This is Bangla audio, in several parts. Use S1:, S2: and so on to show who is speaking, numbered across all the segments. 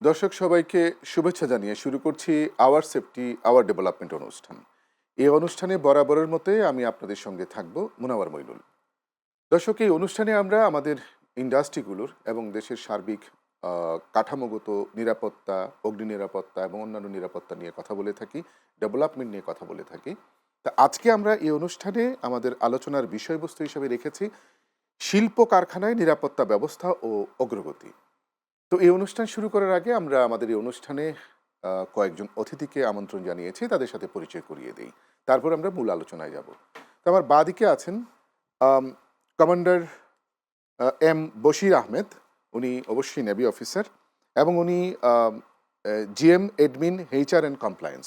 S1: দর্শক সবাইকে শুভেচ্ছা জানিয়ে শুরু করছি আওয়ার সেফটি আওয়ার ডেভেলপমেন্ট অনুষ্ঠান। এই অনুষ্ঠানে বরাবরের মতোই আমি আপনাদের সঙ্গে থাকব মুনাওয়ার মইনুল। দর্শক, এই অনুষ্ঠানে আমরা আমাদের ইন্ডাস্ট্রিগুলোর এবং দেশের সার্বিক কাঠামোগত নিরাপত্তা, অগ্নি নিরাপত্তা এবং অন্যান্য নিরাপত্তা নিয়ে কথা বলে থাকি, ডেভেলপমেন্ট নিয়ে কথা বলে থাকি। তা আজকে আমরা এই অনুষ্ঠানে আমাদের আলোচনার বিষয়বস্তু হিসেবে রেখেছি শিল্প কারখানায় নিরাপত্তা ব্যবস্থা ও অগ্রগতি। তো এই অনুষ্ঠান শুরু করার আগে আমরা আমাদের এই অনুষ্ঠানে কয়েকজন অতিথিকে আমন্ত্রণ জানিয়েছি, তাদের সাথে পরিচয় করিয়ে দিই, তারপর আমরা মূল আলোচনায় যাব। তো আমার বাঁদিকে আছেন কমান্ডার এম বশির আহমেদ। উনি অবশ্যই নেভি অফিসার এবং উনি GM admin HR and compliance,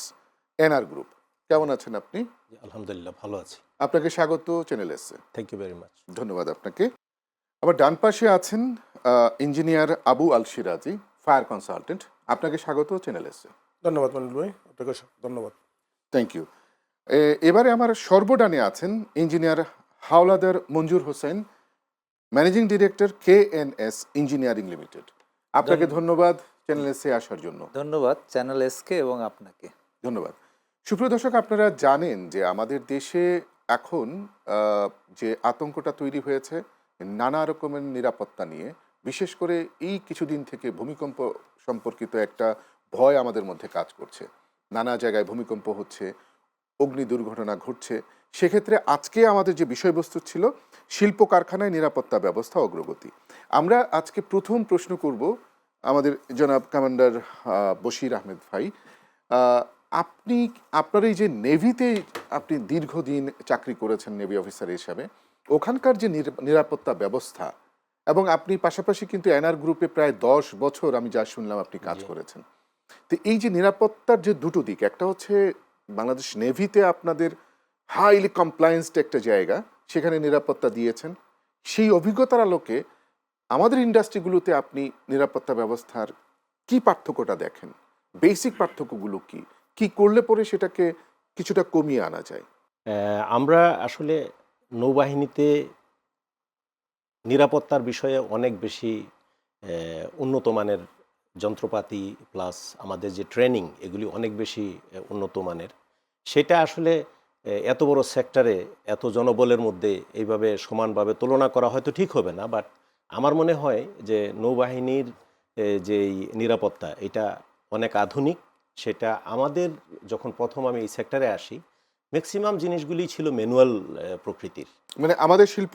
S1: NR group. কেমন আছেন আপনি?
S2: আলহামদুলিল্লাহ, ভালো আছি।
S1: আপনাকে স্বাগত চ্যানেল এসে।
S2: Thank you very much.
S1: ধন্যবাদ আপনাকে। আবার ডান পাশে আছেন engineer Abu Al Siraji, fire consultant. আপনাকে স্বাগত চ্যানেল এসে।
S3: ধন্যবাদ মনির ভাই, আপনাকে ধন্যবাদ।
S1: Thank you. এবারে আমার সর্বডানে আছেন engineer Howlader Monjur Hossain, managing director KNS engineering limited. আপনাকে ধন্যবাদ চ্যানেল এসে আসার জন্য।
S4: ধন্যবাদ চ্যানেল এসকে এবং আপনাকে
S1: ধন্যবাদ। সুপ্রিয় দর্শক, আপনারা জানেন যে আমাদের দেশে এখন যে আতঙ্কটা তৈরি হয়েছে নানা রকমের নিরাপত্তা নিয়ে, বিশেষ করে এই কিছুদিন থেকে ভূমিকম্প সম্পর্কিত একটা ভয় আমাদের মধ্যে কাজ করছে। নানা জায়গায় ভূমিকম্প হচ্ছে, অগ্নি দুর্ঘটনা ঘটছে। সেক্ষেত্রে আজকে আমাদের যে বিষয়বস্তু ছিল শিল্প কারখানায় নিরাপত্তা ব্যবস্থা অগ্রগতি। আমরা আজকে প্রথম প্রশ্ন করব আমাদের জনাব কমান্ডার বশির আহমেদ ভাই। আপনি আপনার এই যে নেভিতে আপনি দীর্ঘদিন চাকরি করেছেন নেভি অফিসার হিসাবে, ওখানকার যে নিরাপত্তা ব্যবস্থা, এবং আপনি পাশাপাশি কিন্তু এনআর গ্রুপে প্রায় 10 বছর আমি যা শুনলাম আপনি কাজ করেছেন। তো এই যে নিরাপত্তার যে দুটো দিক, একটা হচ্ছে বাংলাদেশ নেভিতে আপনাদের হাইলি কমপ্লায়েন্সড একটা জায়গা, সেখানে নিরাপত্তা দিয়েছেন। সেই অভিজ্ঞতার আলোকে আমাদের ইন্ডাস্ট্রিগুলোতে আপনি নিরাপত্তা ব্যবস্থার কি পার্থক্যটা দেখেন? বেসিক পার্থক্যগুলো কি কি করলে পরে সেটাকে কিছুটা কমিয়ে আনা যায়?
S2: আমরা আসলে নৌবাহিনীতে নিরাপত্তার বিষয়ে অনেক বেশি উন্নত মানের যন্ত্রপাতি প্লাস আমাদের যে ট্রেনিং, এগুলি অনেক বেশি উন্নত মানের। সেটা আসলে এত বড় সেক্টরে এত জনবলের মধ্যে এইভাবে সমানভাবে তুলনা করা হয়তো ঠিক হবে না, বাট আমার মনে হয় যে নৌবাহিনীর যেই নিরাপত্তা এটা অনেক আধুনিক। সেটা আমাদের যখন প্রথম আমি এই সেক্টরে আসি, ম্যাক্সিমাম জিনিসগুলি ছিল ম্যানুয়াল প্রকৃতির,
S1: মানে আমাদের শিল্প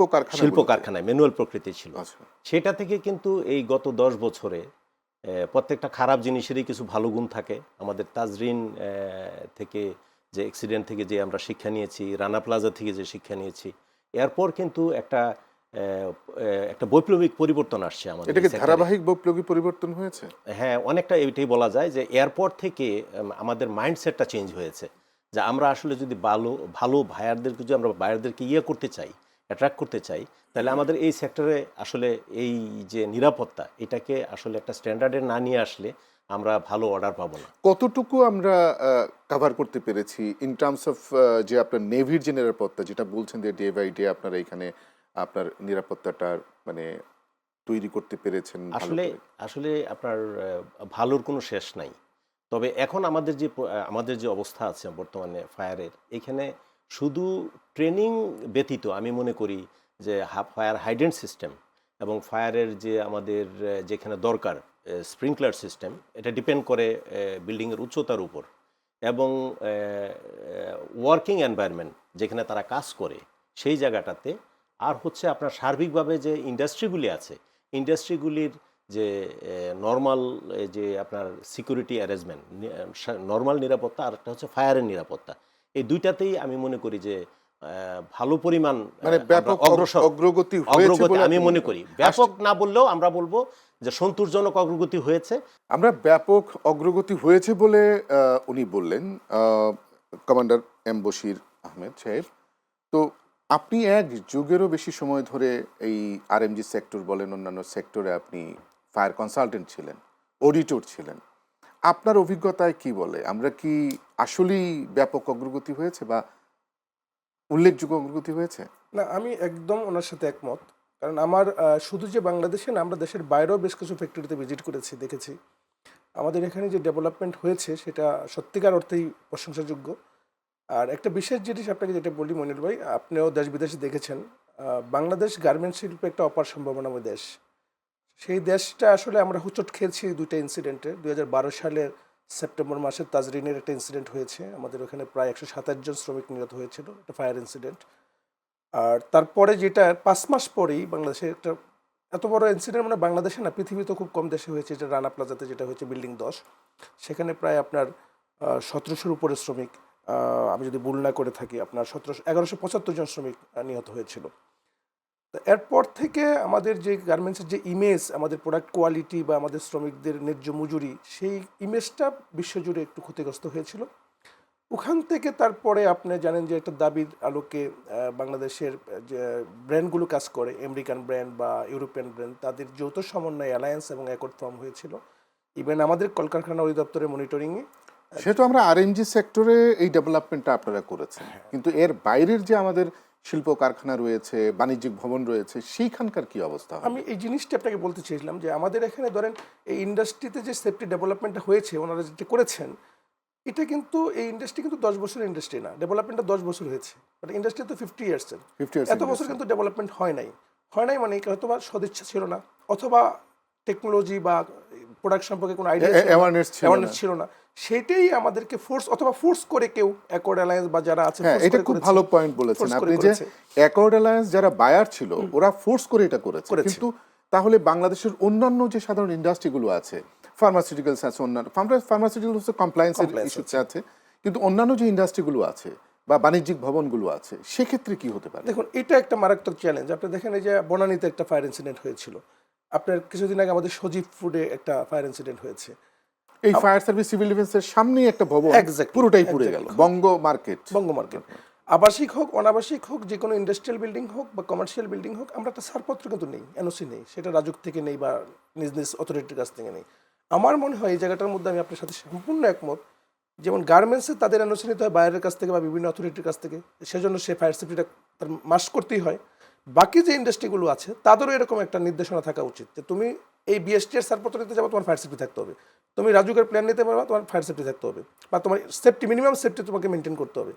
S2: কারখানায় ম্যানুয়াল প্রকৃতির ছিল। সেটা থেকে কিন্তু এই গত 10 বছরে প্রত্যেকটা খারাপ জিনিসেরই কিছু ভালো গুণ থাকে। আমাদের তাজরিন থেকে যে অ্যাক্সিডেন্ট থেকে যে আমরা শিক্ষা নিয়েছি, রানা প্লাজা থেকে যে শিক্ষা নিয়েছি, এরপর কিন্তু একটা বৈপ্লবিক পরিবর্তন আসছে আমাদের।
S1: এটা কি ধারাবাহিক বৈপ্লবিক পরিবর্তন হয়েছে?
S2: হ্যাঁ, অনেকটা এটাই বলা যায় যে এয়ারপোর্ট থেকে আমাদের মাইন্ডসেটটা চেঞ্জ হয়েছে, যে আমরা আসলে যদি ভালো ভাইয়ারদেরকে যদি আমরা বাইরেদেরকে করতে চাই, অ্যাট্রাক্ট করতে চাই, তাহলে আমাদের এই সেক্টরে আসলে এই যে নিরাপত্তা, এটাকে আসলে একটা স্ট্যান্ডার্ডে না নিয়ে আসলে আমরা ভালো অর্ডার পাবো না।
S1: কতটুকু আমরা কভার করতে পেরেছি ইন টার্মস অফ যে আপনার নেভির যে নিরাপত্তা, যেটা বলছেন যে ডে বাই ডে আপনারা এখানে আপনার নিরাপত্তাটার মানে তৈরি করতে পেরেছেন?
S2: আসলে আপনার ভালোর কোনো শেষ নাই। তবে এখন আমাদের যে অবস্থা আছে বর্তমানে ফায়ারের, এখানে শুধু ট্রেনিং ব্যতীত আমি মনে করি যে ফায়ার হাইড্রেন্ট সিস্টেম এবং ফায়ারের যে আমাদের যেখানে দরকার স্প্রিংকলার সিস্টেম, এটা ডিপেন্ড করে বিল্ডিংয়ের উচ্চতার উপর এবং ওয়ার্কিং এনভায়রনমেন্ট যেখানে তারা কাজ করে সেই জায়গাটাতে। আর হচ্ছে আপনার সার্বিকভাবে যে ইন্ডাস্ট্রিগুলি আছে, ইন্ডাস্ট্রিগুলির যে নর্মাল যে আপনার সিকিউরিটি অ্যারেঞ্জমেন্ট, নর্মাল নিরাপত্তা, আর একটা হচ্ছে ফায়ারের নিরাপত্তা, এই দুইটাতেই আমি মনে করি যে ভালো পরিমাণ
S1: মানে ব্যাপক অগ্রগতি
S2: আমি মনে করি। ব্যাপক না বললেও আমরা বলবো যে সন্তোষজনক অগ্রগতি হয়েছে।
S1: আমরা ব্যাপক অগ্রগতি হয়েছে বলে উনি বললেন, কমান্ডার এম বশির আহমেদ সাহেব। তো আপনি এক যুগেরও বেশি সময় ধরে এই আরএমজি সেক্টর বলেন, অন্যান্য সেক্টরে আপনি ফায়ার কনসালটেন্ট ছিলেন, অডিটর ছিলেন। আপনার অভিজ্ঞতায় কি বলে, আমরা কি আসলেই ব্যাপক অগ্রগতি হয়েছে বা উল্লেখযোগ্য অগ্রগতি হয়েছে?
S3: না, আমি একদম ওনার সাথে একমত। কারণ আমার শুধু যে বাংলাদেশে না, আমরা দেশের বাইরেও বেশ কিছু ফ্যাক্টরিতে ভিজিট করেছি, দেখেছি আমাদের এখানে যে ডেভেলপমেন্ট হয়েছে সেটা সত্যিকার অর্থেই প্রশংসাযোগ্য। আর একটা বিশেষ জিনিস আপনাকে যেটা বলি মনির ভাই, আপনিও দেশ বিদেশে দেখেছেন, বাংলাদেশ গার্মেন্টস শিল্পে একটা অপার সম্ভাবনাময় দেশ। সেই দেশটা আসলে আমরা হোঁচট খেয়েছি দুইটা ইনসিডেন্টে। 2012 সালের সেপ্টেম্বর মাসে তাজরিনের একটা ইনসিডেন্ট হয়েছে, আমাদের ওখানে প্রায় 127 জন শ্রমিক নিহত হয়েছিল, একটা ফায়ার ইনসিডেন্ট। আর তারপরে যেটা 5 মাস পরেই বাংলাদেশে একটা এত বড় ইনসিডেন্ট মানে বাংলাদেশে না, পৃথিবীতে খুব কম দেশে হয়েছে, যেটা রানা প্লাজাতে যেটা হয়েছে বিল্ডিং 10, সেখানে প্রায় আপনার 1700-র উপরে শ্রমিক, আমি যদি ভুল না করে থাকি, আপনার 1175 জন শ্রমিক নিহত হয়েছিল। তো এরপর থেকে আমাদের যে গার্মেন্টসের যে ইমেজ, আমাদের প্রোডাক্ট কোয়ালিটি বা আমাদের শ্রমিকদের ন্যায্য মজুরি, সেই ইমেজটা বিশ্বজুড়ে একটু ক্ষতিগ্রস্ত হয়েছিল। ওখান থেকে তারপরে আপনি জানেন যে একটা দাবির আলোকে বাংলাদেশের যে ব্র্যান্ডগুলো কাজ করে, আমেরিকান ব্র্যান্ড বা ইউরোপিয়ান ব্র্যান্ড, তাদের যৌথ সমন্বয়ে অ্যালায়েন্স এবং অ্যাকর্ড ফর্ম হয়েছিল। ইভেন আমাদের কলকারখানা অধিদপ্তরের মনিটরিংয়ে
S1: সেটা আমরা আরএমজি সেক্টরে এই ডেভেলপমেন্টটা আপনারা করেছেন, কিন্তু এর বাইরের যে আমাদের শিল্প কারখানা রয়েছে, বাণিজ্যিক ভবন রয়েছে, সেইখানকার কি অবস্থা হবে?
S3: আমি এই জিনিসটা আপনাকে বলতে চেয়েছিলাম যে আমাদের এখানে ধরেন এই ইন্ডাস্ট্রিতে যে সেফটি ডেভেলপমেন্টটা হয়েছে, ওনারা যেটা করেছেন, এটা কিন্তু এই ইন্ডাস্ট্রি কিন্তু 10 বছরের ইন্ডাস্ট্রি না, ডেভেলপমেন্টটা 10 বছর হয়েছে, বাট ইন্ডাস্ট্রি তো 50 ইয়ার্সের।
S1: 50 years
S3: এত বছর কিন্তু ডেভেলপমেন্ট হয় নাই। মানে হয়তো বা সদিচ্ছা ছিল না, অথবা টেকনোলজি বা প্রোডাক্ট সম্পর্কে কোনো আইডিয়া
S1: অ্যাওয়ারনেস
S3: ছিল না। সেটাই আমাদেরকে ফোর্স করে কেউ অ্যাকর্ড অ্যালায়েন্স বা যারা আছে,
S1: হ্যাঁ, এটা খুব ভালো পয়েন্ট বলেছেন আপনি যে অ্যাকর্ড অ্যালায়েন্স যারা বায়ার ছিল ওরা ফোর্স করে এটা করেছে। কিন্তু তাহলে বাংলাদেশের অন্যান্য যে সাধারণ ইন্ডাস্ট্রিগুলো আছে, ফার্মাসিউটিক্যালস আছে, অন্যান্য ফার্মাসিউটিক্যালস কমপ্লায়েন্সের ইস্যুতে আছে, কিন্তু অন্যান্য যে ইন্ডাস্ট্রিগুলো আছে বা বাণিজ্যিক ভবনগুলো আছে, সেক্ষেত্রে কি হতে পারে?
S3: দেখুন, এটা একটা মারাত্মক চ্যালেঞ্জ। আপনি দেখেন এই যে বনানীতে একটা ফায়ার ইনসিডেন্ট হয়েছিল, আপনার কিছুদিন আগে আমাদের সজীব ফুডে একটা ফায়ার ইনসিডেন্ট হয়েছে।
S1: এই ফায়ার সার্ভিস সিভিল ডিফেন্সের সামনেই একটা ভবন
S3: Exactly,
S1: পুরোটাই পুড়ে গেল, বঙ্গ মার্কেট। আবাসিক
S3: হোক অনাবাসিক হোক, যে কোনো ইন্ডাস্ট্রিয়াল বিল্ডিং হোক বা কমার্শিয়াল বিল্ডিং হোক, আমরা একটা ছাড়পত্র কিন্তু নেই, এনওসি নেই, সেটা রাজুক থেকে নেই বা নিজ নিজ অথরিটির কাছ থেকে নেই। আমার মনে হয় এই জায়গাটার মধ্যে আমি আপনার সাথে সম্পূর্ণ একমত। যেমন গার্মেন্টসে তাদের এনওসি নিতে হয় বাইরের কাছ থেকে বা বিভিন্ন অথরিটির কাছ থেকে, সেজন্য সে ফায়ার সেফটিটা তার মাস্ট করতেই হয়। বাকি যে ইন্ডাস্ট্রিগুলো আছে তাদেরও এরকম একটা নির্দেশনা থাকা উচিত যে তুমি এই বিএসটি এর ছাড়পত্র নিতে যাবো, তোমার ফায়ার সেফটি থাকতে হবে। তুমি রাজুকের প্ল্যান নিতে পারবা, তোমার ফায়ার সেফটি থাকতে হবে, বা তোমার সেফটি মিনিমাম সেফটি তোমাকে মেনটেন করতে হবে।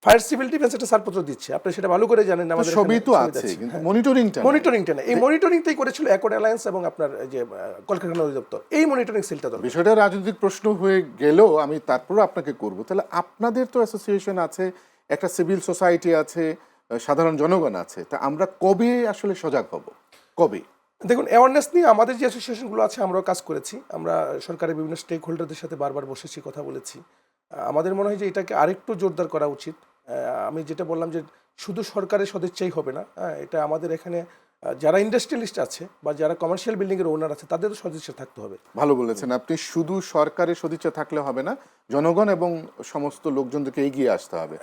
S3: ফায়ার সিভিল ডিফেন্স একটা ছাড়পত্র দিচ্ছে, আপনি সেটা ভালো করে জানেন। আমাদের
S1: সবই তো আছে, কিন্তু মনিটরিংটা
S3: না, এই মনিটরিংটাই করেছিল অ্যাকর্ড অ্যালায়েন্স এবং আপনার যে কলকারখানা অধিদপ্তর, এই মনিটরিং সেলটা দরকার।
S1: বিষয়টা রাজনৈতিক প্রশ্ন হয়ে গেলেও আমি তারপরও আপনাকে করব, তাহলে আপনাদের তো অ্যাসোসিয়েশন আছে, একটা সিভিল সোসাইটি আছে, সাধারণ জনগণ আছে, তা আমরা কবে আসলে সজাগ হব? কবে?
S3: দেখুন, অ্যাওয়ারনেস নিয়ে আমাদের যে অ্যাসোসিয়েশনগুলো আছে আমরাও কাজ করেছি, আমরা সরকারের বিভিন্ন স্টেক হোল্ডারদের সাথে বারবার বসেছি, কথা বলেছি। আমাদের মনে হয় যে এটাকে আরেকটু জোরদার করা উচিত। আমি যেটা বললাম যে শুধু সরকারের সদিচ্ছাই হবে না, এটা আমাদের এখানে যারা ইন্ডাস্ট্রিয়ালিস্ট আছে বা যারা কমার্শিয়াল বিল্ডিংয়ের ওনার আছে তাদেরও সদিচ্ছা থাকতে হবে।
S1: ভালো বলেছেন আপনি, শুধু সরকারের সদিচ্ছা থাকলে হবে না, জনগণ এবং সমস্ত লোকজনদেরকে এগিয়ে আসতে হবে।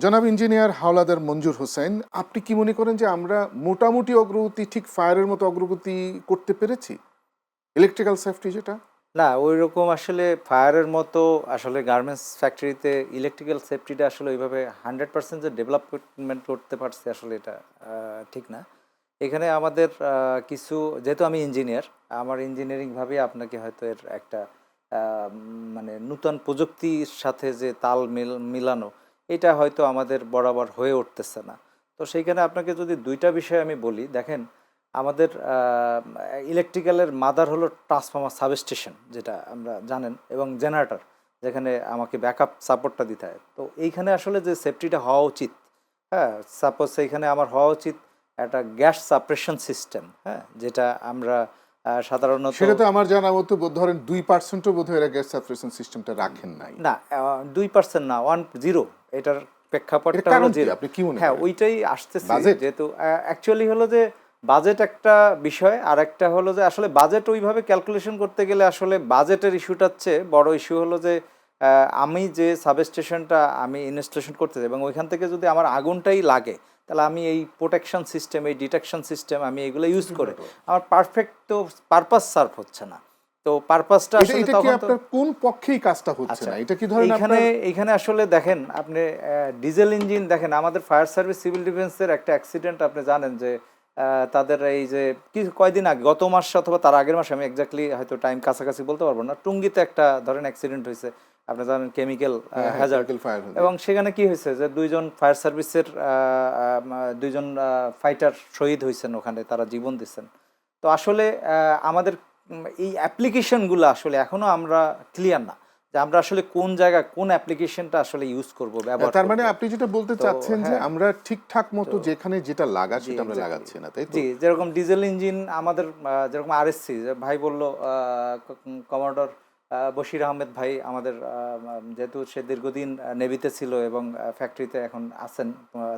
S1: জনাব ইঞ্জিনিয়ার হাওলাদার মঞ্জুর হোসেন, আপনি কি মনে করেন যে আমরা মোটামুটি অগ্রগতি, ঠিক ফায়ারের মতো অগ্রগতি করতে পেরেছি ইলেকট্রিক্যাল সেফটি যেটা?
S4: না, ওই রকম আসলে ফায়ারের মতো আসলে গার্মেন্টস ফ্যাক্টরিতে ইলেকট্রিক্যাল সেফটিটা আসলে ওইভাবে 100% যে ডেভেলপমেন্ট করতে পারছে, আসলে এটা ঠিক না। এখানে আমাদের কিছু, যেহেতু আমি ইঞ্জিনিয়ার, আমার ইঞ্জিনিয়ারিংভাবে আপনাকে হয়তো এর একটা মানে নূতন প্রযুক্তির সাথে যে তাল মিলানো, এটা হয়তো আমাদের বরাবর হয়ে উঠতেছে না। তো সেইখানে আপনাকে যদি দুইটা বিষয় আমি বলি, দেখেন আমাদের ইলেকট্রিক্যালের মাদার হলো ট্রান্সফর্মার সাবস্টেশন, যেটা আমরা জানেন, এবং জেনারেটর, যেখানে আমাকে ব্যাকআপ সাপোর্টটা দিতে হয়। তো এইখানে আসলে যে সেফটিটা হওয়া উচিত, হ্যাঁ, সাপোজ সেইখানে আমার হওয়া উচিত একটা গ্যাস সাপ্রেশন সিস্টেম, হ্যাঁ, যেটা আমরা সাধারণত,
S1: সেটা তো আমার জানা মতো ধরেন 2%ও বোধহয় এরা গ্যাস সাপ্রেশন সিস্টেমটা রাখেন নাই।
S4: না, 2% না, 10, এটার প্রেক্ষাপটটা হলো 0।
S1: আপনি কি মনে করেন?
S4: হ্যাঁ, ওইটাই আসতেছে, যেহেতু অ্যাকচুয়ালি হলো যে বাজেট একটা বিষয়, আর একটা হলো যে আসলে বাজেট ওইভাবে ক্যালকুলেশন করতে গেলে আসলে বাজেটের ইস্যুটার চেয়ে বড় ইস্যু হলো যে আমি যে সাবস্টেশনটা আমি ইনস্টলেশন করতে চাই এবং ওইখান থেকে যদি আমার আগুনটাই লাগে, তাহলে আমি এই প্রোটেকশন সিস্টেম, এই ডিটেকশন সিস্টেম আমি এগুলো ইউজ করে আমার পারফেক্ট তো পারপাস সার্ভ হচ্ছে না। তো পারপাসটা আসলে তখন
S1: আপনার কোন পক্ষেই কাজটা হচ্ছে না, এটা কি ধরেন
S4: এইখানে আসলে দেখেন আপনি ডিজেল ইঞ্জিন দেখেন, আমাদের ফায়ার সার্ভিস সিভিল ডিফেন্সের একটা অ্যাক্সিডেন্ট আপনি জানেন যে তাদের এই যে কয়দিন আগে, গত মাস অথবা তার আগের মাসে, আমি এক্স্যাক্টলি হয়তো টাইম কাছাকাছি বলতে পারবো না, টুঙ্গিতে একটা ধরেন অ্যাক্সিডেন্ট হয়েছে, আপনি জানেন কেমিক্যাল হ্যাজার্ড, এবং সেখানে কি হয়েছে যে দুইজন ফায়ার সার্ভিসের দুইজন ফাইটার শহীদ হয়েছেন ওখানে, তারা জীবন দিচ্ছেন। তো আসলে আমাদের এই অ্যাপ্লিকেশনগুলো আসলে এখনো আমরা ক্লিয়ার না যে আমরা আসলে কোন জায়গায় কোন অ্যাপ্লিকেশনটা আসলে ইউজ করব, ব্যবহার
S1: তার মানে
S4: করব।
S1: আপনি যেটা বলতে
S4: তো,
S1: চাচ্ছেন যে
S4: হ্যাঁ।
S1: আমরা ঠিকঠাক মতো
S4: তো,
S1: যেখানে যেটা লাগা
S4: জি,
S1: সেটা আমরা
S4: exactly.
S1: লাগাচ্ছি না, তাই তো?
S4: জি, যেরকম ডিজেল ইঞ্জিন আমাদের যেরকম আরএসসি, ভাই বললো কমান্ডার বশির আহমেদ ভাই আমাদের, যেহেতু সে দীর্ঘদিন নেভিতে ছিল এবং ফ্যাক্টরিতে এখন আছেন,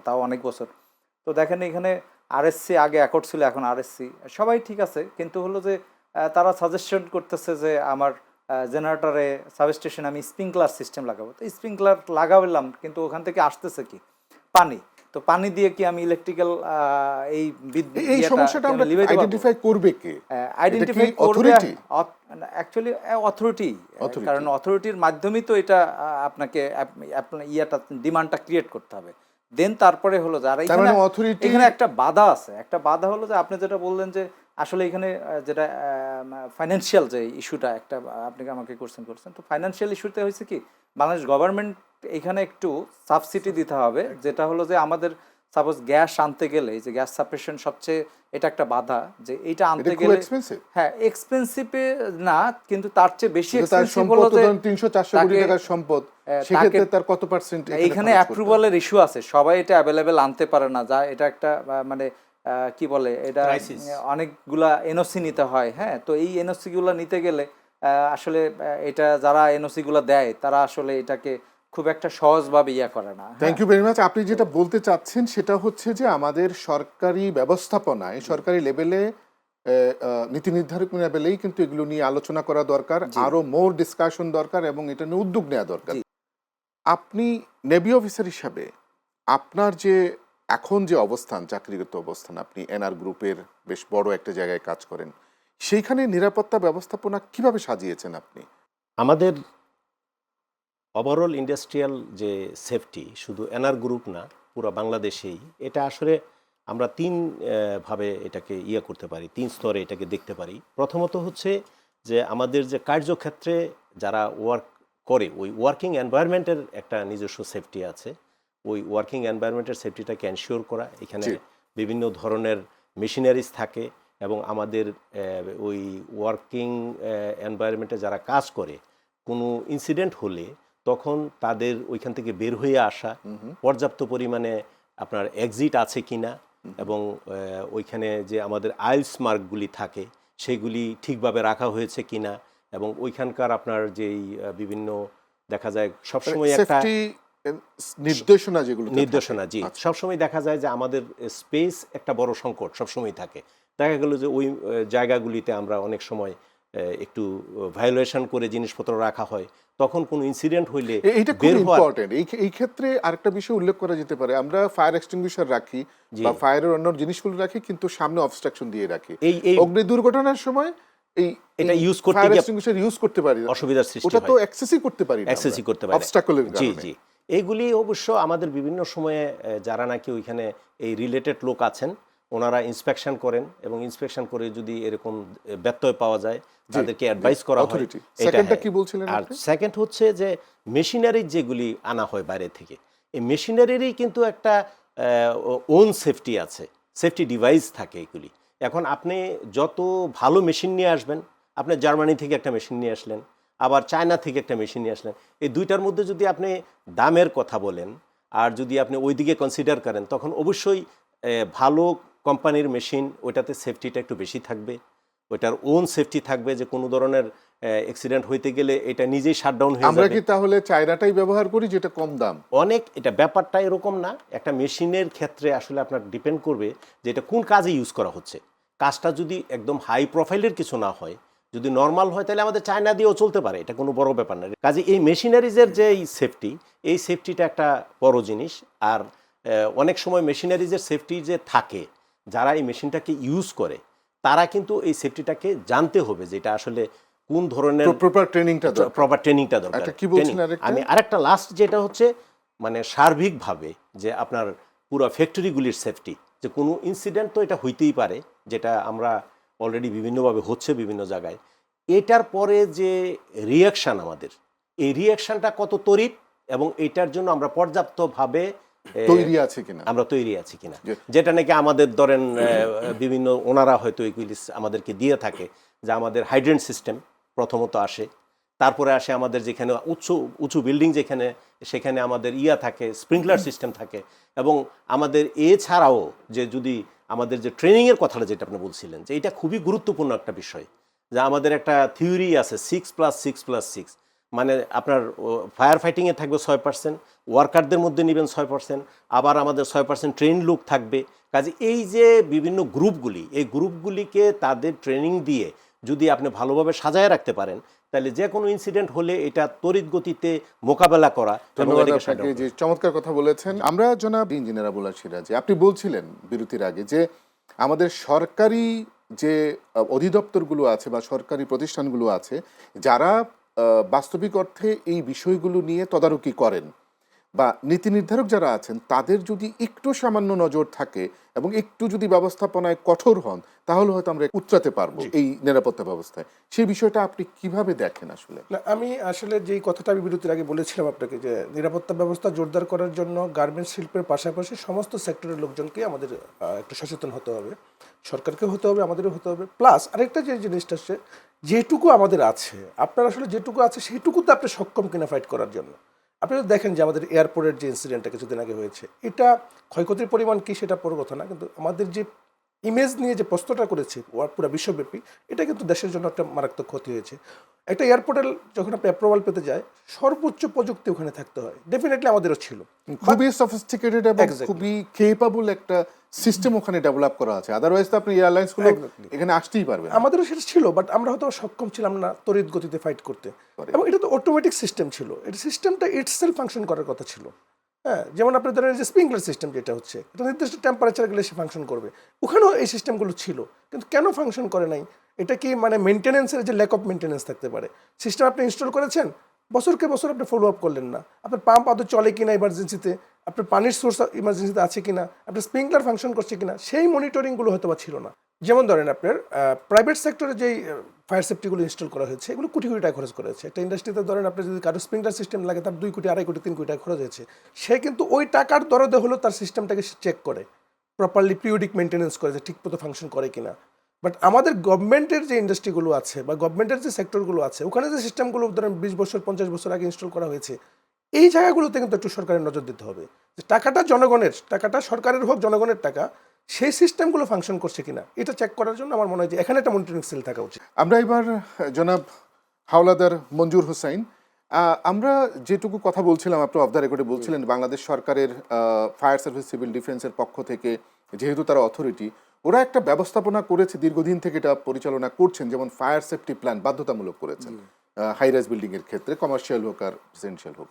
S4: তাও অনেক বছর। তো দেখেন এখানে আরএসসি, আগে অ্যাকর্ড ছিল, এখন আরএসসি, সবাই ঠিক আছে, কিন্তু হলো যে তারা সাজেশন করতেছে যে আমার জেনারেটরে সাবস্টেশন আমি স্প্রিংকলার সিস্টেম লাগাবো। তো স্প্রিংকলার লাগালাম, কিন্তু ওখান থেকে আসতেছে কি পানি, তো পানি দিয়ে কি আমি ইলেকট্রিক্যাল এই
S1: এই সমস্যাটা আমরা আইডেন্টিফাই করবে কে?
S4: আইডেন্টিফাই করবে
S1: অথরিটি,
S4: অ্যাকচুয়ালি অথরিটি,
S1: Authority.
S4: কারণ অথরিটির মাধ্যমেই তো এটা আপনাকে আপনার ইয়াটা ডিমান্ডটা ক্রিয়েট করতে হবে, দেন তারপরে হলো যে, আর
S1: তার মানে
S4: এখানে
S1: অথরিটি
S4: এখানে একটা বাধা আছে, একটা বাধা হলো যে আপনি যেটা বললেন যে আসলে এখানে যেটা ফাইন্যান্সিয়াল যে ইস্যুটা একটা আপনি আমাকে করছেন, তো ফাইন্যান্সিয়াল ইস্যুতে হয়েছে কি, বাংলাদেশ গভর্নমেন্ট এখানে একটু সাবসিডি দিতে হবে, যেটা হলো যে আমাদের সাপোজ গ্যাস আনতে গেলে, এই যে গ্যাস সাপ্রেশন সবচেয়ে এটা একটা বাধা, যে এইটা
S1: এটা
S4: আনতে
S1: খুব
S4: গেলে,
S1: এক্সপেন্সিভ।
S4: হ্যাঁ এক্সপেন্সিভে না, কিন্তু তার চেয়ে বেশি
S1: তার
S4: এক্সপেন্সিভ
S1: সম্পদ
S4: হলো
S1: তো
S4: যে
S1: 300-400 কোটি
S4: তাকে-
S1: টাকার সম্পদ,
S4: তাকে-
S1: সেক্ষেত্রে তার কত পার্সেন্ট
S4: এইখানে অ্যাপ্রুভালের ইস্যু আছে, সবাই এটা অ্যাভেলেবেল আনতে পারে না, যা এটা একটা মানে কি বলে এটা,
S2: Crisis.
S4: অনেকগুলা এনওসি নিতে হয়, হ্যাঁ। তো এই এনওসি গুলা নিতে গেলে আসলে এটা যারা এনওসি গুলা দেয় তারা আসলে এটাকে খুব একটা সহজভাবে ইয়া করে না।
S1: Thank you very much. আপনি যেটা বলতে চাচ্ছেন সেটা হচ্ছে যে আমাদের সরকারি ব্যবস্থাপনায়, সরকারি লেভেলে, নীতি নির্ধারক লেভেলেই কিন্তু এগুলো নিয়ে আলোচনা করা দরকার, আরো মোর ডিসকাশন দরকার এবং এটা নিয়ে উদ্যোগ নেওয়া দরকার। আপনি নেভি অফিসার হিসাবে আপনার যে এখন যে অবস্থান, চাকরিগত অবস্থান, আপনি এনআর গ্রুপের বেশ বড় একটা জায়গায় কাজ করেন, সেইখানে নিরাপত্তা ব্যবস্থাপনা কিভাবে সাজিয়েছেন আপনি?
S2: আমাদের ওভারঅল ইন্ডাস্ট্রিয়াল যে সেফটি শুধু এনআর গ্রুপ না, পুরো বাংলাদেশেই এটা আসলে আমরা ভাবে এটাকে করতে পারি, 3 স্তরে এটাকে দেখতে পারি। প্রথমত হচ্ছে যে আমাদের যে কার্যক্ষেত্রে যারা ওয়ার্ক করে, ওই ওয়ার্কিং এনভায়রনমেন্টের একটা নিজস্ব সেফটি আছে। ওই ওয়ার্কিং এনভায়রনমেন্টের সেফটিটাকে এনশিওর করা, এখানে বিভিন্ন ধরনের মেশিনারিজ থাকে এবং আমাদের ওই ওয়ার্কিং এনভায়রনমেন্টে যারা কাজ করে, কোনো ইনসিডেন্ট হলে তখন তাদের ওইখান থেকে বের হয়ে আসা, পর্যাপ্ত পরিমাণে আপনার এক্সিট আছে কিনা, এবং ওইখানে যে আমাদের আইলস মার্কগুলি থাকে সেগুলি ঠিকভাবে রাখা হয়েছে কিনা, এবং ওইখানকার আপনার যেই বিভিন্ন দেখা যায় সবসময় একটা
S1: সেফটি নির্দেশনা, যেগুলো
S2: নির্দেশনা, জি, সবসময় দেখা যায় যে আমাদের স্পেস একটা বড় সংকট সবসময় থাকে। দেখা গেল যে ওই জায়গাগুলিতে আমরা অনেক সময় একটু ভায়োলেশন করে জিনিসপত্র রাখা হয়, তখন কোনো ইনসিডেন্ট হইলে
S1: এইটা খুব ইম্পর্টেন্ট। এই ক্ষেত্রে আরেকটা বিষয় উল্লেখ করা যেতে পারে, আমরা ফায়ার এক্সটিংগুইশার রাখি বা ফায়ারের অন্য জিনিসগুলো রাখি, কিন্তু সামনে অবস্ট্রাকশন দিয়ে রাখি।
S2: এই
S1: অগ্নি দুর্ঘটনার সময়
S2: এটা ইউজ করতে
S1: ফায়ার
S2: গিয়ে
S1: এক্সটিংগুইশার ইউজ করতে পারি না,
S2: অসুবিধার সৃষ্টি
S1: ওটা
S2: হয়,
S1: তো অ্যাক্সেসই করতে পারি না,
S2: অ্যাক্সেসই করতে পারি
S1: অবস্ট্রাকলের
S2: জি
S1: কারণে।
S2: জি এইগুলি অবশ্য আমাদের বিভিন্ন সময়ে যারা নাকি ওইখানে এই রিলেটেড লোক আছেন ওনারা ইন্সপেকশন করেন, এবং ইন্সপেকশন করে যদি এরকম ব্যত্যয় পাওয়া যায় তাদেরকে অ্যাডভাইস করা হয়।
S1: অথরিটি। সেকেন্ডটা কি বলছিলেন
S2: আর
S1: আপনি?
S2: সেকেন্ড হচ্ছে যে মেশিনারি যেগুলি আনা হয় বাইরে থেকে, এই মেশিনারিরই কিন্তু একটা ওন সেফটি আছে, সেফটি ডিভাইস থাকে এগুলি। এখন আপনি যত ভালো মেশিন নিয়ে আসবেন, আপনি জার্মানি থেকে একটা মেশিন নিয়ে আসলেন, আবার চায়না থেকে একটা মেশিন নিয়ে আসলেন, এই দুইটার মধ্যে যদি আপনি দামের কথা বলেন আর যদি আপনি ওইদিকে কনসিডার করেন, তখন অবশ্যই ভালো কোম্পানির মেশিন, ওইটাতে সেফটিটা একটু বেশি থাকবে, ওইটার ওন সেফটি থাকবে, যে কোনো ধরনের অ্যাক্সিডেন্ট হইতে গেলে এটা নিজেই শাটডাউন হয়ে
S1: আমরা
S2: যাবে।
S1: কি তাহলে চায়নাটাই ব্যবহার করি যেটা কম দাম?
S2: অনেক, এটা ব্যাপারটা এরকম না, একটা মেশিনের ক্ষেত্রে আসলে আপনার ডিপেন্ড করবে যে এটা কোন কাজে ইউজ করা হচ্ছে। কাজটা যদি একদম হাই প্রোফাইলের কিছু না হয়, যদি নর্মাল হয়, তাহলে আমাদের চায়না দিয়েও চলতে পারে, এটা কোনো বড় ব্যাপার না। কাজে এই মেশিনারিজের যে সেফটি, এই সেফটিটা একটা বড় জিনিস। আর অনেক সময় মেশিনারিজের সেফটি যে থাকে, যারা এই মেশিনটাকে ইউজ করে তারা কিন্তু এই সেফটিটাকে জানতে হবে, যে এটা আসলে কোন ধরনের
S1: প্রপার ট্রেনিংটা দরকার।
S2: প্রপার ট্রেনিংটা দরকার।
S1: আচ্ছা, কি বলছেন
S2: Training।
S1: আরেকটা?
S2: আমি আরেকটা লাস্ট যেটা হচ্ছে মানে সার্বিকভাবে যে আপনার পুরো ফ্যাক্টরিগুলির সেফটি, যে কোনো ইনসিডেন্ট তো এটা হইতেই পারে, যেটা আমরা অলরেডি বিভিন্নভাবে হচ্ছে বিভিন্ন জায়গায়। এটার পরে যে রিয়াকশান আমাদের, এই রিয়াকশানটা কত তড়িৎ এবং এটার জন্য আমরা পর্যাপ্তভাবে
S1: তৈরি আছে কিনা।
S2: আমরা তৈরি আছি কিনা, যেটা নাকি আমাদের ধরেন বিভিন্ন ওনারা হয়তো এগুলি আমাদেরকে দিয়ে থাকে, যে আমাদের হাইড্রেন্ট সিস্টেম প্রথমত আসে, তারপরে আসে আমাদের যেখানে উঁচু বিল্ডিং যেখানে, সেখানে আমাদের থাকে, স্প্রিংকলার সিস্টেম থাকে, এবং আমাদের এছাড়াও যে যদি আমাদের যে ট্রেনিংয়ের কথাটা যেটা আপনি বলছিলেন, যে এটা খুবই গুরুত্বপূর্ণ একটা বিষয়, যে আমাদের একটা থিওরি আছে 6+6+6, মানে আপনার ফায়ার ফাইটিংয়ে থাকবে 6%, ওয়ার্কারদের মধ্যে নেবেন 6%, আবার আমাদের 6% ট্রেন লোক থাকবে। কাজে এই যে বিভিন্ন গ্রুপগুলি, এই গ্রুপগুলিকে তাদের ট্রেনিং দিয়ে যদি আপনি ভালোভাবে সাজায় রাখতে পারেন, তাহলে যে কোনো ইনসিডেন্ট হলে এটা তড়িৎ গতিতে মোকাবেলা করা।
S1: ধন্যবাদ আপনাকে, যে চমৎকার কথা বলেছেন। আমরা জনাব ইঞ্জিনিয়ার আবুল সিরাজ, আপনি বলছিলেন বিরতির আগে যে আমাদের সরকারি যে অধিদপ্তরগুলো আছে বা সরকারি প্রতিষ্ঠানগুলো আছে, যারা বাস্তবিক অর্থে এই বিষয়গুলো নিয়ে তদারকি করেন বা নীতি নির্ধারক যারা আছেন, তাদের যদি একটু সামান্য নজর থাকে এবং একটু যদি ব্যবস্থাপনায় কঠোর হন, তাহলে হয়তো আমরা উতরাতে পারবো এই নিরাপত্তা ব্যবস্থায়। সেই বিষয়টা আপনি কিভাবে দেখেন আসলে?
S3: না, আমি আসলে যেই কথাটা আমি বিরতির আগে বলেছিলাম আপনাকে, যে নিরাপত্তা ব্যবস্থা জোরদার করার জন্য গার্মেন্টস শিল্পের পাশাপাশি সমস্ত সেক্টরের লোকজনকে আমাদের একটু সচেতন হতে হবে, সরকারকে হতে হবে, আমাদেরও হতে হবে। প্লাস আরেকটা যে জিনিসটা হচ্ছে, যেটুকু আমাদের আছে, আপনার আসলে যেটুকু আছে সেইটুকুতে আপনি সক্ষম কিনা ফাইট করার জন্য। আপনি যদি দেখেন যে আমাদের এয়ারপোর্টের যে ইনসিডেন্টটা কিছুদিন আগে হয়েছে, এটা ক্ষয়ক্ষতির পরিমাণ কি সেটা বড় কথা না, কিন্তু আমাদের যে ইমেজ নিয়ে যে প্রশ্নটা করেছে পুরো বিশ্বব্যাপী, এটা কিন্তু দেশের জন্য একটা মারাত্মক ক্ষতি হয়েছে। একটা এয়ারপোর্টে যখন আপনি অ্যাপ্রুভাল পেতে যায়, সর্বোচ্চ প্রযুক্তি ওখানে থাকতে হয়, ডেফিনেটলি আমাদেরও ছিল,
S1: খুবই সফিস্টিকেটেড এবং খুবই কেপাবল একটা সিস্টেম ওখানে ডেভেলপ করা আছে। আদারওয়াইজ তো আপনি এয়ারলাইন্সগুলো এখানে আসতেই পারবেন।
S3: আমাদেরও সেটা ছিল, বাট আমরা হয়তো সক্ষম ছিলাম না তড়িৎ গতিতে ফাইট করতে। এবং এটা তো অটোমেটিক সিস্টেম ছিল, এটা সিস্টেমটা ইটসেলফ ফাংশন করার কথা ছিল। হ্যাঁ, যেমন আপনি ধরেন যে স্প্রিংকলার সিস্টেম যেটা হচ্ছে, এটা নির্দিষ্ট টেম্পারেচার গেলে সে ফাংশন করবে, ওখানেও এই সিস্টেমগুলো ছিল, কিন্তু কেন ফাংশন করে নাই? এটা কি মানে মেনটেন্যান্সের যে ল্যাক অফ মেনটেন্যান্স থাকতে পারে? সিস্টেম আপনি ইনস্টল করেছেন, বছরকে বছর আপনি ফলো আপ করলেন না, আপনার পাম্প আদৌ চলে কিনা ইমার্জেন্সিতে, আপনার পানির সোর্স ইমার্জেন্সিতে আছে কিনা, আপনার স্প্রিংকলার ফাংশন করছে কিনা, সেই মনিটরিংগুলো হয়তো বা ছিল না। যেমন ধরেন আপনার প্রাইভেট সেক্টরে যেই ফায়ার সেফটিগুলো ইনস্টল করা হয়েছে, এগুলো কোটি কোটি টাকা খরচ করা হয়েছে। একটা ইন্ডাস্ট্রিতে ধরেন আপনি যদি কারো স্প্রিংকলার সিস্টেম লাগে, তার 2 কোটি, 2.5 কোটি, 3 কোটি টাকা খরচ হয়েছে। সে কিন্তু ওই টাকার দরদে হলো তার সিস্টেমটাকে চেক করে, প্রপারলি পিরিয়ডিক মেনটেন্যান্স করে, যে ঠিক মতো ফাংশন করে কিনা। বাট আমাদের গভর্নমেন্টের যে ইন্ডাস্ট্রিগুলো আছে বা গভর্নমেন্টের যে সেক্টরগুলো আছে, ওখানে যে সিস্টেমগুলো ধরেন 20 বছর 50 বছর আগে ইনস্টল করা হয়েছে, এই জায়গাগুলোতে কিন্তু একটু সরকারের নজর দিতে হবে, যে টাকাটা জনগণের, টাকাটা সরকারের হোক, জনগণের টাকা, সেই সিস্টেমগুলো ফাংশন করছে কিনা এটা চেক করার জন্য আমার মনে হয় যে এখানে একটা মনিটরিং সেল থাকা উচিত।
S1: আমরা এবার জনাব হাওলাদার মঞ্জুর হোসাইন, আমরা যেটুকু কথা বলছিলাম, আপনি অফ দ্য রেকর্ডে বলছিলেন বাংলাদেশ সরকারের ফায়ার সার্ভিস সিভিল ডিফেন্সের পক্ষ থেকে, যেহেতু তারা অথরিটি, ওরা একটা ব্যবস্থাপনা করেছে, দীর্ঘদিন থেকে এটা পরিচালনা করছেন, যেমন ফায়ার সেফটি প্ল্যান বাধ্যতামূলক করেছেন হাই রাইজ বিল্ডিং এর ক্ষেত্রে, কমার্শিয়াল হোক আর রেসিডেন্সিয়াল হোক।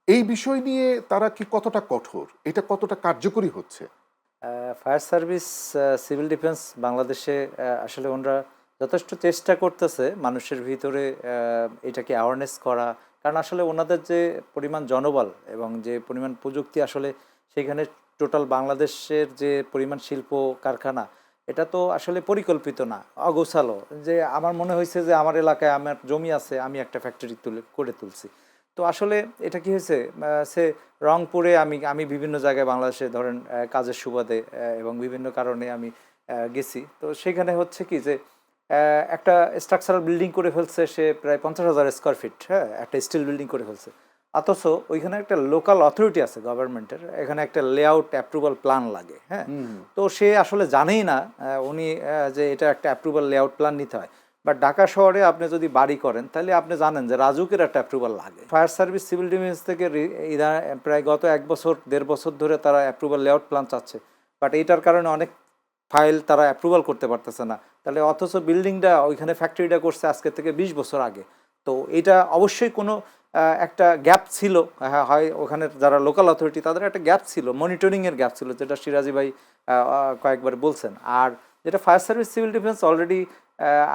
S1: এই বিষয় নিয়ে তারা কি কতটা কঠোর, এটা কতটা কার্যকরী হচ্ছে?
S4: ফায়ার সার্ভিস সিভিল ডিফেন্স বাংলাদেশে আসলে ওনারা যথেষ্ট চেষ্টা করতেছে মানুষের ভিতরে এটাকে অ্যাওয়ারনেস করা, কারণ আসলে ওনাদের যে পরিমাণ জনবল এবং যে পরিমাণ প্রযুক্তি, আসলে সেখানে টোটাল বাংলাদেশের যে পরিমাণ শিল্প কারখানা, এটা তো আসলে পরিকল্পিত না, অগোছালো। যে আমার মনে হয়েছে যে আমার এলাকায় আমার জমি আছে, আমি একটা ফ্যাক্টরি করে তুলছি। তো আসলে এটা কি হয়েছে, সে রংপুরে আমি বিভিন্ন জায়গায় বাংলাদেশে ধরেন কাজের সুবাদে এবং বিভিন্ন কারণে আমি গেছি। তো সেখানে হচ্ছে কি যে একটা স্ট্রাকচারাল বিল্ডিং করে ফেলছে সে প্রায় 50,000 স্কোয়ার ফিট, হ্যাঁ, একটা স্টিল বিল্ডিং করে ফেলছে। অথচ ওইখানে একটা লোকাল অথরিটি আছে গভর্নমেন্টের, এখানে একটা লেআউট অ্যাপ্রুভাল প্ল্যান লাগে, হ্যাঁ। তো সে আসলে জানেই না উনি যে এটা একটা অ্যাপ্রুভাল লেআউট প্ল্যান নিতে হয়। বাট ঢাকা শহরে আপনি যদি বাড়ি করেন, তাহলে আপনি জানেন যে রাজুকের একটা অ্যাপ্রুভাল লাগে। ফায়ার সার্ভিস সিভিল ডিফেন্স থেকে প্রায় গত 1 বছর 1.5 বছর ধরে তারা অ্যাপ্রুভাল লেআউট প্ল্যান চাচ্ছে, বাট এইটার কারণে অনেক ফাইল তারা অ্যাপ্রুভাল করতে পারতেছে না। তাহলে অথচ বিল্ডিংটা ওইখানে ফ্যাক্টরিটা করছে আজকে থেকে 20 বছর আগে। তো এটা অবশ্যই কোনো একটা গ্যাপ ছিল, হ্যাঁ, হয় ওখানে যারা লোকাল অথরিটি তাদের একটা গ্যাপ ছিল, মনিটরিংয়ের গ্যাপ ছিল, যেটা সিরাজি ভাই কয়েকবার বলছেন। আর যেটা fire service civil defence already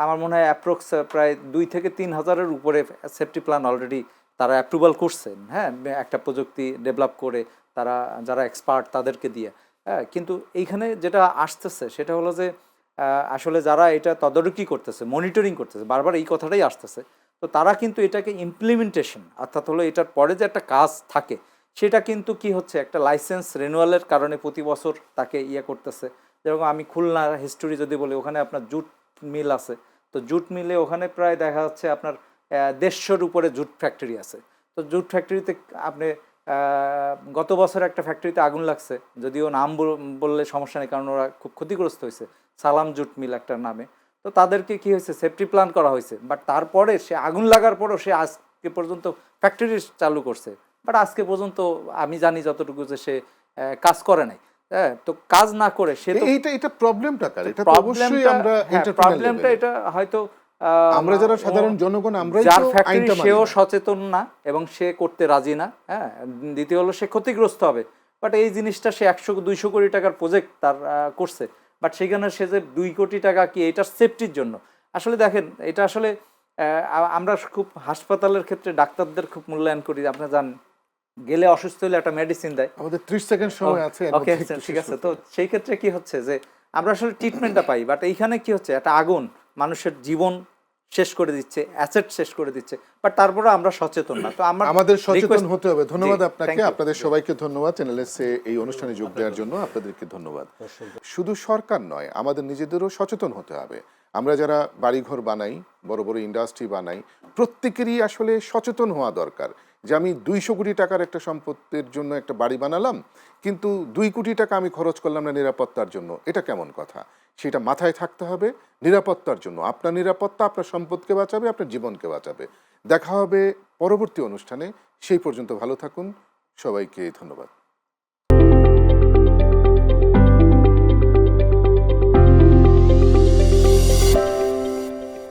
S4: আমার মনে হয় অ্যাপ্রক্স প্রায় 2 থেকে 3 হাজারের উপরে সেফটি প্ল্যান অলরেডি তারা অ্যাপ্রুভাল করছেন, হ্যাঁ, একটা প্রযুক্তি ডেভেলপ করে তারা যারা এক্সপার্ট তাদেরকে দিয়ে। হ্যাঁ, কিন্তু এইখানে যেটা আসতেছে সেটা হলো যে আসলে যারা এটা তদারকি করতেছে, মনিটরিং করতেছে, বারবার এই কথাটাই আসতেছে, তো তারা কিন্তু এটাকে ইমপ্লিমেন্টেশন, অর্থাৎ হলো এটার পরে যে একটা কাজ থাকে সেটা কিন্তু কি হচ্ছে একটা লাইসেন্স রেনুয়ালের কারণে প্রতি বছর তাকে ইয়ে করতেছে। যেরকম আমি খুলনার হিস্টোরি যদি বলি, ওখানে আপনার জুট মিল আছে, তো জুট মিলে ওখানে প্রায় দেখা যাচ্ছে আপনার 150-র উপরে জুট ফ্যাক্টরি আছে। তো জুট ফ্যাক্টরিতে আপনি গত বছর একটা ফ্যাক্টরিতে আগুন লাগছে, যদিও নাম বললে সমস্যা নেই কারণ ওরা খুব ক্ষতিগ্রস্ত হয়েছে, সালাম জুট মিল একটা নামে। তো তাদেরকে কি হয়েছে, সেফটি প্ল্যান করা হয়েছে, বাট তারপরে সে আগুন লাগার পরও সে আজকে পর্যন্ত ফ্যাক্টরি চালু করছে, বাট আজকে পর্যন্ত আমি জানি যতটুকু যে সে কাজ করে নাই। হ্যাঁ, তো কাজ না করে সে তো
S1: এটা প্রবলেমটা কার? এটা তো অবশ্যই আমরা enterpreneur
S4: প্রবলেমটা
S1: level এ।
S4: এটা হয়তো
S1: আমরা যারা সাধারণ জনগণ আমরাই
S4: যার
S1: তো
S4: ফ্যাক্টরি
S1: আইনটা মানি
S4: সেও
S1: না।
S4: সচেতন না এবং সে করতে রাজি না। হ্যাঁ, দ্বিতীয় হলো সে ক্ষতিগ্রস্ত হবে। বাট এই জিনিসটা সে 100-200 কোটি টাকার প্রজেক্ট তার করছে, বাট সেখানে সে যে 2 কোটি টাকা কি এটার সেফটির জন্য। আসলে দেখেন এটা আসলে আমরা খুব হাসপাতালের ক্ষেত্রে ডাক্তারদের খুব মূল্যায়ন করি, আপনারা জানেন, গেলে অসুস্থ হলে একটা মেডিসিন দেয়।
S1: আমাদের 30 সেকেন্ড সময় আছে, এর
S4: ওকে,
S1: মধ্যে একটু
S4: ঠিক
S1: শেষ
S4: আছে।
S1: করতে
S4: তো
S1: হবে।
S4: সেই ক্ষেত্রে কি হচ্ছে যে আমরা আসলে ট্রিটমেন্টটা পাই, বাট এইখানে কি হচ্ছে একটা আগুন মানুষের জীবন শেষ করে দিচ্ছে, অ্যাসেট শেষ করে দিচ্ছে, বাট তারপরে আমরা সচেতন না। তো
S1: আমাদের সচেতন
S4: request-
S1: হতে হবে। ধন্যবাদ
S4: জি,
S1: আপনাকে,
S4: thank you.
S1: আপনাদের সবাইকে ধন্যবাদ চ্যানেলের এই অনুষ্ঠানে যোগ দেওয়ার জন্য, আপনাদেরকে ধন্যবাদ। শুধু সরকার নয়, আমাদের নিজেদেরও সচেতন হতে হবে। আমরা যারা বাড়িঘর বানাই, বড় বড় ইন্ডাস্ট্রি বানাই, প্রত্যেকেরই আসলে সচেতন হওয়া দরকার যে আমি 200 কোটি টাকার একটা সম্পত্তির জন্য একটা বাড়ি বানালাম, কিন্তু 2 কোটি টাকা আমি খরচ করলাম না নিরাপত্তার জন্য, এটা কেমন কথা? সেটা মাথায় থাকতে হবে। নিরাপত্তার জন্য আপনার নিরাপত্তা আপনার সম্পদকে বাঁচাবে, আপনার জীবনকে বাঁচাবে। দেখা হবে পরবর্তী অনুষ্ঠানে। সেই পর্যন্ত ভালো থাকুন, সবাইকে ধন্যবাদ।